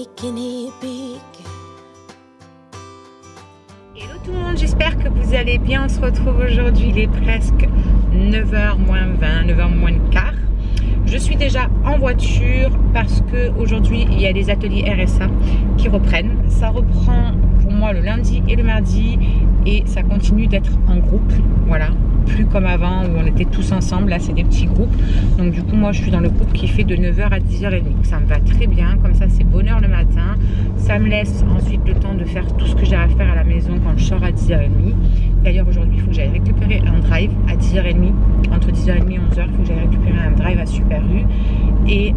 bikini big. Hello tout le monde, j'espère que vous allez bien. On se retrouve aujourd'hui, il est presque 9h moins 20, 9h moins le quart. Je suis déjà en voiture parce que aujourd'hui il y a les ateliers RSA qui reprennent. Ça reprend pour moi le lundi et le mardi et ça continue d'être en groupe, voilà. Plus comme avant où on était tous ensemble, là c'est des petits groupes. Donc du coup moi je suis dans le groupe qui fait de 9h à 10h30. Ça me va très bien, comme ça c'est bonne heure le matin. Ça me laisse ensuite le temps de faire tout ce que j'ai à faire à la maison quand je sors à 10h30. D'ailleurs aujourd'hui il faut que j'aille récupérer un drive à 10h30. Entre 10h30 et 11h, il faut que j'aille récupérer un drive à Super U. Et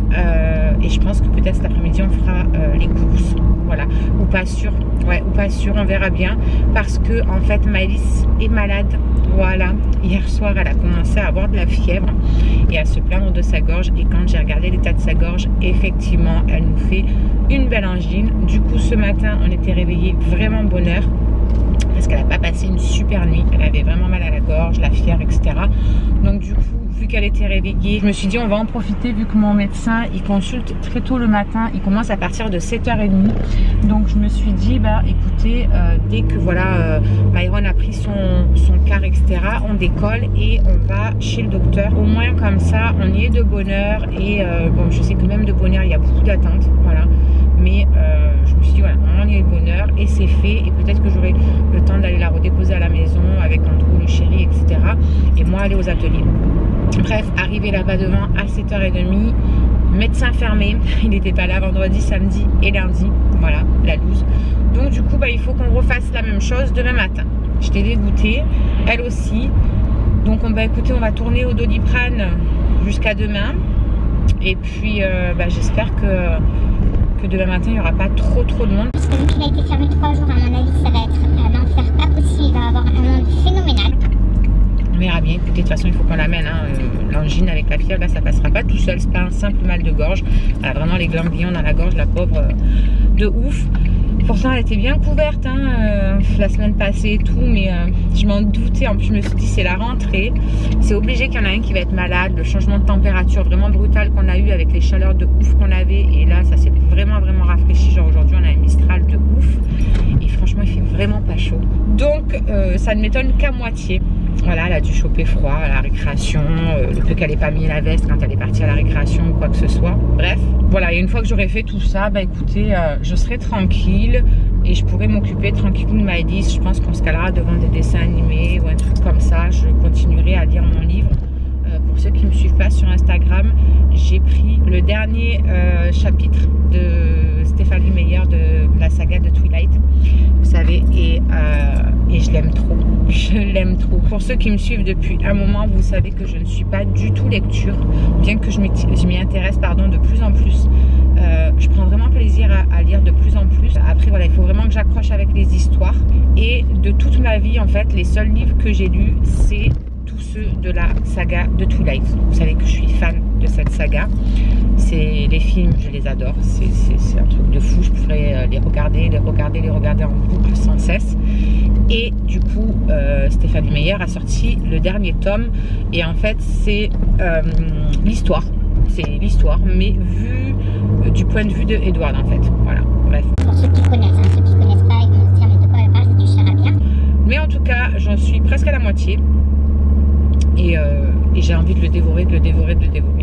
je pense que peut-être cet après-midi on fera les courses. Voilà, ou pas sûr. Ouais, ou pas sûr, on verra bien. Parce que en fait Maëlys est malade. Voilà, hier soir elle a commencé à avoir de la fièvre et à se plaindre de sa gorge. Et quand j'ai regardé l'état de sa gorge, effectivement elle nous fait une belle angine. Du coup ce matin on était réveillés vraiment bonne heure parce qu'elle n'a pas passé une super nuit. Elle avait vraiment mal à la gorge, la fièvre, etc. Donc du coup, vu qu'elle était réveillée, je me suis dit on va en profiter vu que mon médecin il consulte très tôt le matin. Il commence à partir de 7h30. Donc je me suis dit bah écoutez, dès que voilà Myron a pris son car, etc., on décolle et on va chez le docteur. Au moins comme ça on y est de bonne heure. Et bon, je sais que même de bonne heure il y a beaucoup d'attentes, voilà. Mais je me suis dit voilà, on y est de bonne heure et c'est fait. Et peut-être que j'aurai le temps d'aller la redéposer à la maison avec Andrew, le chéri, etc. Et moi aller aux ateliers. Bref, arrivé là-bas devant à 7h30, médecin fermé. Il n'était pas là vendredi, samedi et lundi. Voilà, la loose. Donc du coup, bah, il faut qu'on refasse la même chose demain matin. Je t'ai dégoûtée, elle aussi. Donc on va écouter, on va tourner au Doliprane jusqu'à demain. Et puis bah, j'espère que demain matin il n'y aura pas trop de monde. Parce que vu qu'il a été fermé 3 jours, à mon avis ça va être l'enfer pas possible. Il va avoir un monde phénoménal. On verra bien. Écoutez, de toute façon il faut qu'on l'amène, hein. L'angine avec la fièvre là ça passera pas tout seul. C'est pas un simple mal de gorge. Elle a vraiment les ganglions dans la gorge, la pauvre, de ouf. Pourtant elle était bien couverte hein, la semaine passée et tout, mais je m'en doutais. En plus je me suis dit c'est la rentrée, c'est obligé qu'il y en a un qui va être malade. Le changement de température vraiment brutal qu'on a eu avec les chaleurs de ouf qu'on avait, et là ça s'est vraiment rafraîchi. Genre aujourd'hui on a un Mistral de ouf et franchement il fait vraiment pas chaud. Donc ça ne m'étonne qu'à moitié. Voilà, elle a dû choper froid à la récréation, le peu qu'elle n'ait pas mis la veste quand elle est partie à la récréation ou quoi que ce soit. Bref, voilà, et une fois que j'aurai fait tout ça, bah écoutez, je serai tranquille et je pourrai m'occuper tranquillement de Maëlys. Je pense qu'on se calera devant des dessins animés ou un truc comme ça. Je continuerai à lire mon livre. Pour ceux qui ne me suivent pas sur Instagram, j'ai pris le dernier chapitre de Stéphanie Meyer de la saga de Twilight, vous savez, et je l'aime trop. Je l'aime trop. Pour ceux qui me suivent depuis un moment, vous savez que je ne suis pas du tout lecture, bien que je m'y intéresse de plus en plus. Je prends vraiment plaisir à lire de plus en plus. Après voilà, il faut vraiment que j'accroche avec les histoires. Et de toute ma vie en fait, les seuls livres que j'ai lus, c'est tous ceux de la saga de Twilight. Vous savez que je suis fan de cette saga. C'est les films, je les adore. C'est un truc de fou. Je pourrais les regarder en boucle sans cesse. Et du coup, Stéphanie Meyer a sorti le dernier tome. Et en fait, c'est l'histoire. C'est l'histoire, mais vue du point de vue de Edward, en fait. Voilà, bref. Pour ceux qui connaissent, hein, ceux qui connaissent pas, ils vont se dire mais de quoi elle parle, c'est du charabia. Mais en tout cas, j'en suis presque à la moitié. Et j'ai envie de le dévorer.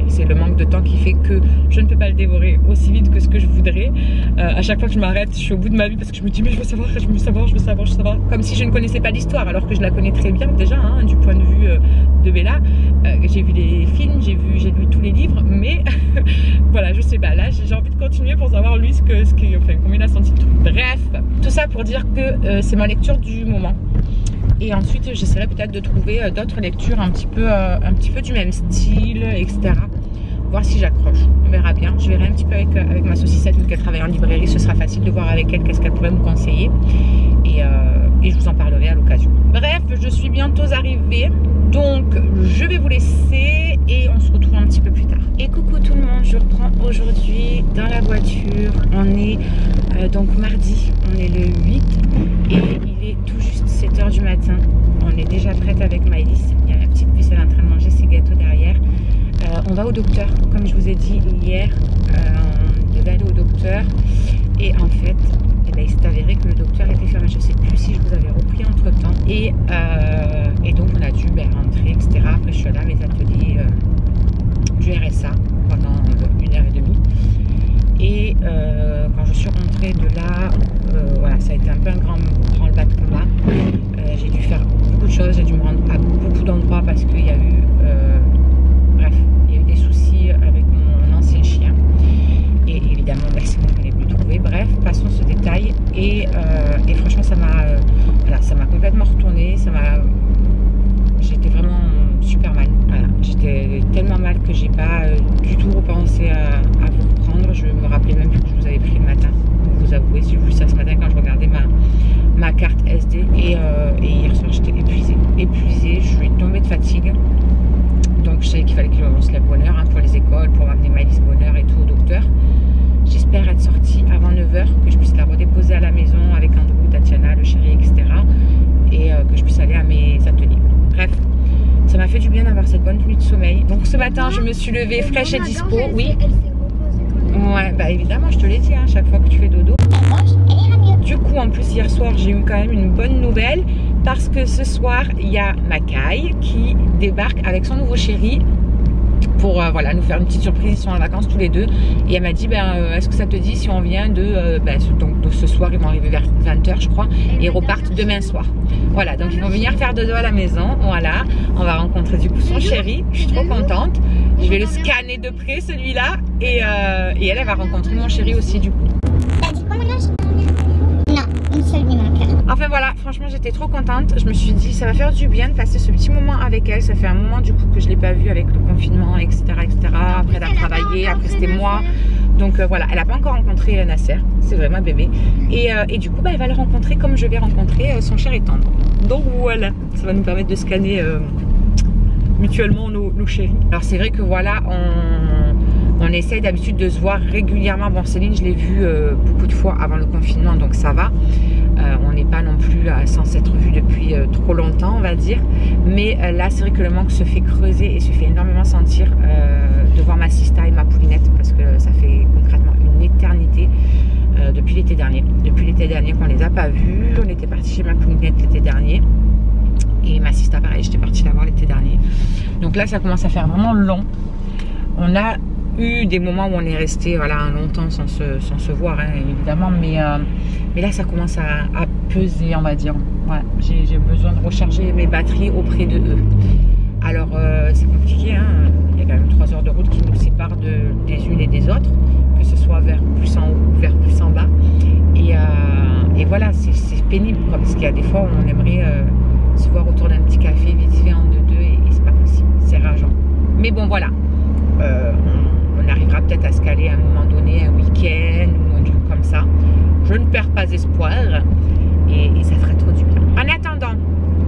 C'est le manque de temps qui fait que je ne peux pas le dévorer aussi vite que ce que je voudrais. À chaque fois que je m'arrête, je suis au bout de ma vie parce que je me dis mais je veux savoir. Comme si je ne connaissais pas l'histoire, alors que je la connais très bien déjà, hein, du point de vue de Bella. J'ai vu les films, j'ai lu tous les livres, mais voilà, je sais pas. Là, j'ai envie de continuer pour savoir lui combien il a senti tout. Bref, tout ça pour dire que c'est ma lecture du moment. Et ensuite j'essaierai peut-être de trouver d'autres lectures un petit peu du même style, etc. Voir si j'accroche, on verra bien. Je verrai un petit peu avec ma saucissette, vu qu'elle travaille en librairie, ce sera facile de voir avec elle qu'est-ce qu'elle pourrait me conseiller. Et je vous en parlerai à l'occasion. Bref, je suis bientôt arrivée, donc je vais vous laisser et on se retrouve un petit peu plus tard. Et coucou tout le monde, je reprends aujourd'hui dans la voiture. On est donc mardi, on est le 8 et il est tout juste 7h du matin. On est déjà prête avec Maëlys. Il y a la petite puce, elle est en train de manger ses gâteaux derrière. On va au docteur, comme je vous ai dit hier. On devait aller au docteur. Et en fait, eh ben, il s'est avéré que le docteur était fermé. Je ne sais plus si je vous avais repris entre temps. Et donc on a dû rentrer, etc. Après je suis allée à mes ateliers du RSA pendant 1h30. Et quand je suis rentrée de là, voilà, ça a été un peu un grand branle-bas de combat. J'ai dû faire beaucoup de choses, j'ai dû me rendre à beaucoup d'endroits parce qu'il y a eu, bref, il y a eu des soucis avec mon ancien chien. Et évidemment, c'est moi qui l'ai plus trouvé. Bref, passons ce détail. Et franchement, ça m'a voilà, ça m'a complètement retourné. J'étais vraiment super mal. Voilà. J'étais tellement mal que j'ai pas du tout repensé à vous reprendre. Je me rappelais même plus que je vous avais pris le matin. Pour vous avouer, j'ai vu ça ce matin quand je regardais ma carte SD. Et hier soir, j'étais épuisée. Je suis tombée de fatigue. Donc je savais qu'il fallait que on se lève bonheur pour les écoles, pour amener Maëlys bonheur et tout au docteur. J'espère être sortie avant 9h, que je puisse la redéposer à la maison avec Andrew, Tatiana, le chéri, etc. Et que je puisse aller à mes ateliers. Bref, ça m'a fait du bien d'avoir cette bonne nuit de sommeil. Donc ce matin, je me suis levée fraîche et dispo. Oui. Ouais, bah évidemment, je te l'ai dit, hein, chaque fois que tu fais dodo. Du coup, en plus, hier soir, j'ai eu quand même une bonne nouvelle parce que ce soir, il y a Makai qui débarque avec son nouveau chéri pour voilà, nous faire une petite surprise. Ils sont en vacances tous les deux. Et elle m'a dit, est-ce que ça te dit si on vient donc ce soir, ils vont arriver vers 20h, je crois, et ils repartent demain soir. Voilà, donc ils vont venir faire dodo à la maison. Voilà, on va rencontrer du coup son chéri. Je suis trop contente. Je vais le scanner de près, celui-là. Et elle va rencontrer mon chéri aussi, du coup. T'as dit quoi, mon âge? Non, une seule nuit, mon cœur. Enfin voilà, franchement j'étais trop contente. Je me suis dit ça va faire du bien de passer ce petit moment avec elle. Ça fait un moment du coup que je ne l'ai pas vue avec le confinement, etc. Après elle a travaillé, après c'était moi. Donc voilà, elle n'a pas encore rencontré Nasser, c'est vrai, ma bébé. Et du coup elle va le rencontrer comme je vais rencontrer son cher et tendre. Donc voilà, ça va nous permettre de scanner mutuellement nos chéris. Alors c'est vrai que voilà, on essaye d'habitude de se voir régulièrement. Bon, Céline, je l'ai vue beaucoup de fois avant le confinement, donc ça va. On n'est pas non plus sans s'être vu depuis trop longtemps, on va dire. Mais là, c'est vrai que le manque se fait creuser et se fait énormément sentir de voir ma sista et ma poulinette, parce que ça fait concrètement une éternité depuis l'été dernier. Depuis l'été dernier qu'on les a pas vus. On était parti chez ma poulinette l'été dernier. Et ma sista, pareil, j'étais partie la voir l'été dernier. Donc là, ça commence à faire vraiment long. On a eu des moments où on est resté voilà, longtemps sans se voir, hein, évidemment. Mais là, ça commence à peser, on va dire. Ouais, j'ai besoin de recharger mes batteries auprès de eux. Alors, c'est compliqué. Hein. Il y a quand même 3 heures de route qui nous séparent des unes et des autres. Que ce soit vers plus en haut ou vers plus en bas. Et voilà, c'est pénible. Quoi, parce qu'il y a des fois où on aimerait se voir autour d'un petit café vite fait en deux et c'est pas possible, c'est rageant. Mais bon voilà, on arrivera peut-être à se caler à un moment donné, un week-end ou un truc comme ça. Je ne perds pas espoir et ça ferait trop du bien. En attendant,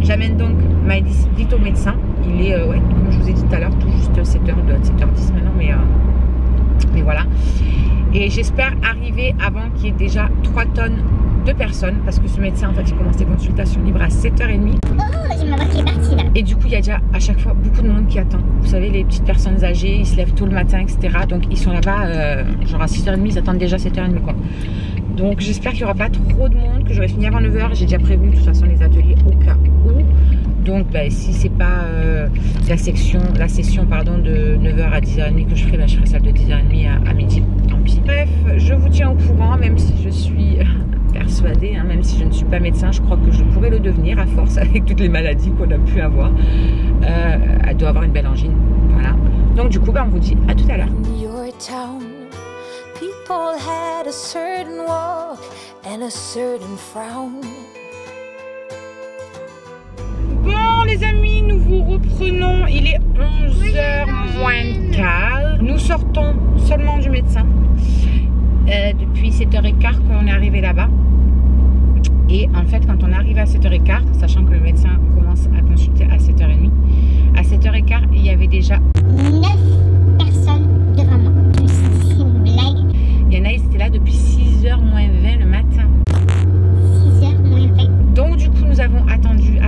j'amène donc Maëlys vite au médecin. Il est, ouais, comme je vous ai dit tout à l'heure, tout juste 7h10 maintenant, mais voilà. Et j'espère arriver avant qu'il y ait déjà 3 tonnes de personnes, parce que ce médecin en fait il commence des consultations libres à 7h30. Oh, j'ai ma voix qui est partie là. Et du coup il y a déjà à chaque fois beaucoup de monde qui attend. Vous savez, les petites personnes âgées, ils se lèvent tôt le matin, etc. Donc ils sont là-bas genre à 6h30, ils attendent déjà 7h30 quoi. Donc j'espère qu'il n'y aura pas trop de monde, que j'aurai fini avant 9h. J'ai déjà prévenu de toute façon les ateliers au cas où. Donc si c'est pas la session de 9h à 10h30 que je ferai, je ferai celle de 10h30 à midi. Tant pis. Bref, je vous tiens au courant, même si je suis persuadée, hein, même si je ne suis pas médecin, je crois que je pourrais le devenir à force avec toutes les maladies qu'on a pu avoir. Elle doit avoir une belle angine. Voilà. Donc du coup, on vous dit à tout à l'heure. People had a certain walk and a certain frown. Bon les amis, nous vous reprenons. Il est 11h moins le quart. Nous sortons seulement du médecin. Depuis 7h15 qu'on est arrivé là-bas. Et en fait, quand on arrive à 7h15, sachant que le médecin commence à consulter à 7h30, à 7h15, il y avait déjà 9 personnes devant moi. C'est une blague. Il y en a, ils étaient là depuis 6h moins 20 le matin. 6h moins 20. Donc du coup, nous avons attendu.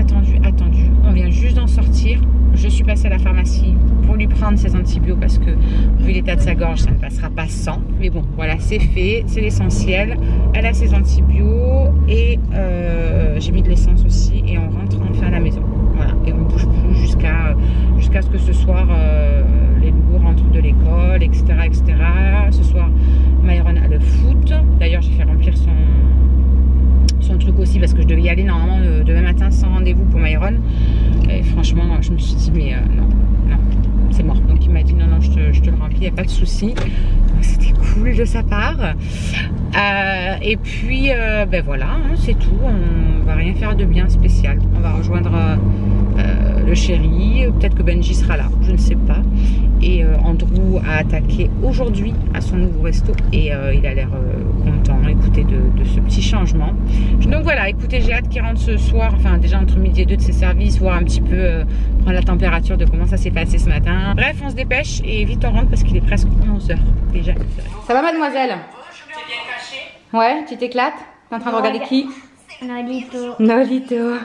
On vient juste d'en sortir. Je suis passée à la pharmacie pour lui lui prendre ses antibiotiques parce que vu l'état de sa gorge, ça ne passera pas sans. Mais bon, voilà, c'est fait, c'est l'essentiel. Elle a ses antibiotiques et j'ai mis de l'essence aussi et on rentre enfin à la maison. Voilà, et on ne bouge plus jusqu'à ce que ce soir les loulous rentrent de l'école, etc., etc. Ce soir, Myron a le foot. D'ailleurs, j'ai fait remplir son truc aussi parce que je devais y aller normalement demain matin sans rendez-vous pour Myron. Et franchement, je me suis dit, mais non, c'est mort. Donc il m'a dit, non, je te le remplis, il n'y a pas de souci. C'était cool de sa part. Et puis, ben voilà, hein, c'est tout. On va rien faire de bien spécial. On va rejoindre le chéri. Peut-être que Benji sera là, je ne sais pas. Et Andrew a attaqué aujourd'hui à son nouveau resto et il a l'air content, écoutez, de ce petit changement. Donc voilà, écoutez, j'ai hâte qu'il rentre ce soir, enfin déjà entre midi et 2 de ses services, voir un petit peu, prendre la température de comment ça s'est passé ce matin. Bref, on se dépêche et vite on rentre parce qu'il est presque 11 h déjà. Ça va mademoiselle? T'es bien caché? Ouais, tu t'éclates? T'es en train de regarder qui? Nolito. Nolito.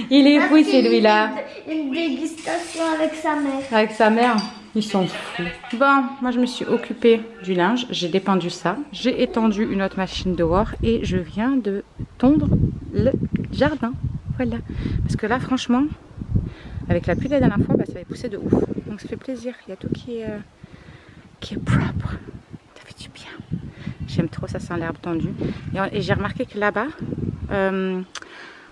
Il est fou celui-là. Une dégustation avec sa mère. Avec sa mère, ils sont fous. Bon, moi je me suis occupée du linge, j'ai dépendu ça, j'ai étendu une autre machine dehors et je viens de tondre le jardin. Voilà. Parce que là, franchement, avec la pluie de la dernière fois, bah, ça avait poussé de ouf. Donc ça fait plaisir. Il y a tout qui est propre. Ça fait du bien. J'aime trop, ça sent l'herbe tendue. Et j'ai remarqué que là-bas,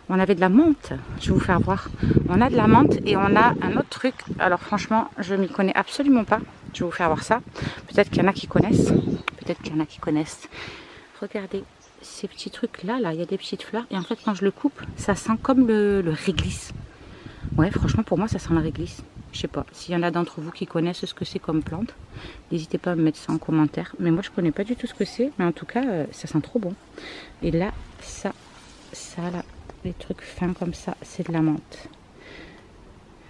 on avait de la menthe, je vais vous faire voir. On a de la menthe et on a un autre truc. Alors franchement, je m'y connais absolument pas. Je vais vous faire voir ça. Peut-être qu'il y en a qui connaissent. Peut-être qu'il y en a qui connaissent. Regardez ces petits trucs là, il y a des petites fleurs. Et en fait, quand je le coupe, ça sent comme le réglisse. Ouais, franchement, pour moi, ça sent le réglisse. Je sais pas. S'il y en a d'entre vous qui connaissent ce que c'est comme plante, n'hésitez pas à me mettre ça en commentaire. Mais moi, je connais pas du tout ce que c'est. Mais en tout cas, ça sent trop bon. Et là, ça là. Les trucs fins comme ça, c'est de la menthe.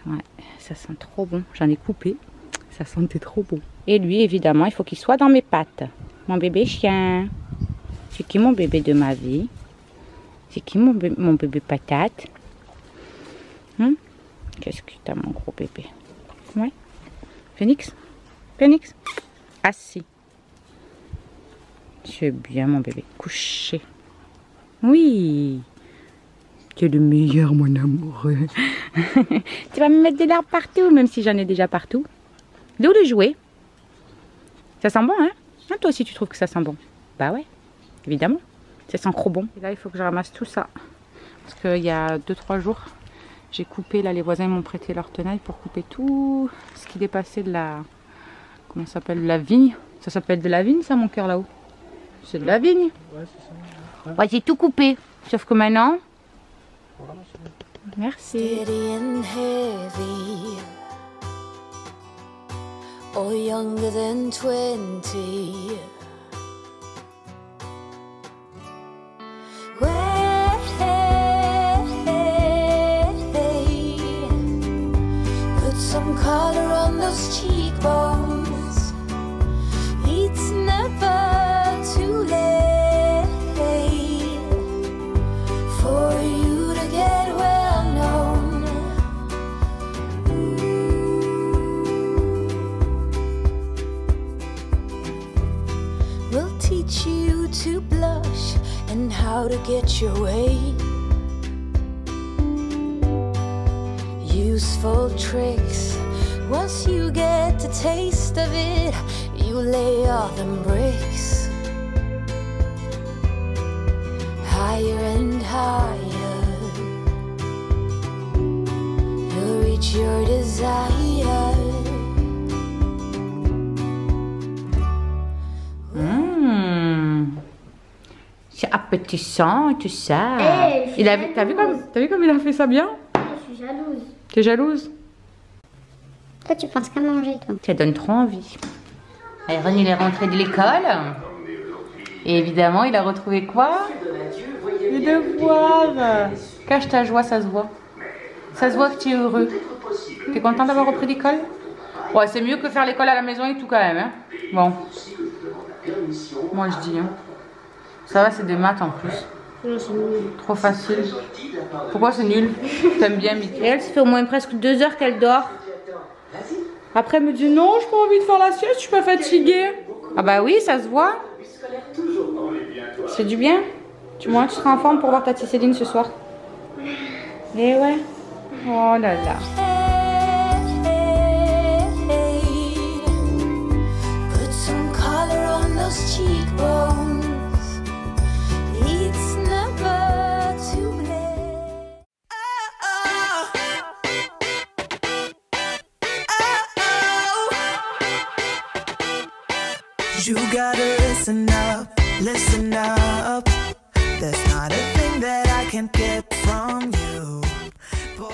Ouais, ça sent trop bon. J'en ai coupé. Ça sentait trop bon. Et lui, évidemment, il faut qu'il soit dans mes pattes. Mon bébé chien. C'est qui mon bébé de ma vie? C'est qui mon bébé patate? Qu'est-ce que t'as, mon gros bébé? Ouais. Phoenix? Phoenix? Assis. C'est bien, mon bébé. Couché. Oui. Tu es le meilleur, mon amoureux. Tu vas me mettre de l'herbe partout, même si j'en ai déjà partout. D'où le jouet? Ça sent bon, hein? Ah, toi aussi, tu trouves que ça sent bon? Bah ouais, évidemment. Ça sent trop bon. Et là, il faut que je ramasse tout ça. Parce qu'il y a 2-3 jours, j'ai coupé, là, les voisins m'ont prêté leur tenaille pour couper tout ce qui dépassait de la... Comment ça s'appelle? De la vigne. Ça s'appelle de la vigne, ça, mon cœur, là-haut? C'est de la vigne. Ouais, c'est ça. Ouais, j'ai tout coupé. Sauf que maintenant... Merci. Or younger than 20. Put some color on those cheekbones. It's never too late for you to get well known. We'll teach you to blush and how to get your way. Useful tricks. Once you get the taste of it, you lay all them bricks higher and higher. You'll reach your desire. C'est appétissant tout ça. Hey, t'as vu comme il a fait ça bien? Je suis jalouse. T'es jalouse? Toi, tu penses qu'à manger, toi. Ça donne trop envie. Myron, il est rentré de l'école. Et évidemment, il a retrouvé quoi? Les devoirs. Cache ta joie, ça se voit. Ça se voit que tu es heureux. T'es content d'avoir repris l'école? Ouais, c'est mieux que faire l'école à la maison et tout quand même. Hein. Bon. Moi, je dis. Hein. Ça va, c'est des maths en plus. Non, c'est nul. Trop facile. Pourquoi c'est nul? T'aimes bien Mickey? Elle, ça fait au moins presque 2 heures qu'elle dort. Après, elle me dit non, j'ai pas envie de faire la sieste, je suis pas fatiguée. Ah bah oui, ça se voit. C'est du bien. Tu seras en forme pour voir ta petite Céline ce soir. Eh ouais. Oh là là. You gotta listen up, listen up. There's not a thing that I can't get from you. Boy,